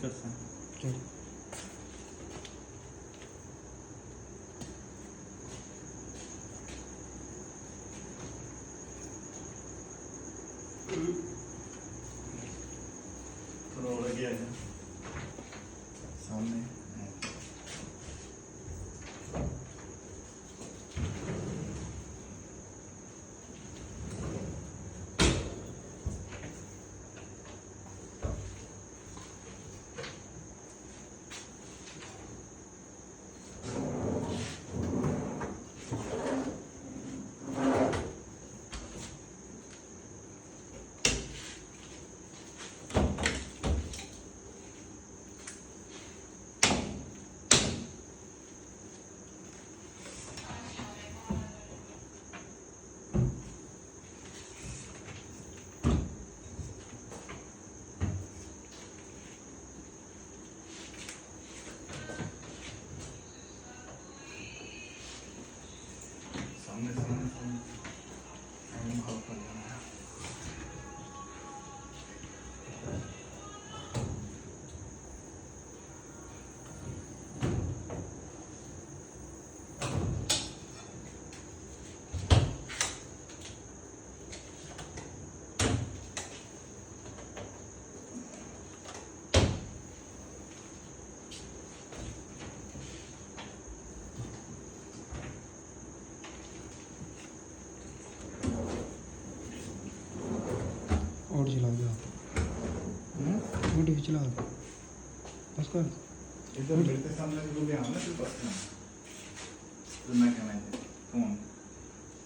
चल थोड़ा गया है सामने सामने सामने सामने हम कर रहे हैं और चला दो मोटी चला दो बस कर इधर मेरे सामने तो ले आना तो बस ना तो मैं कहना है कौन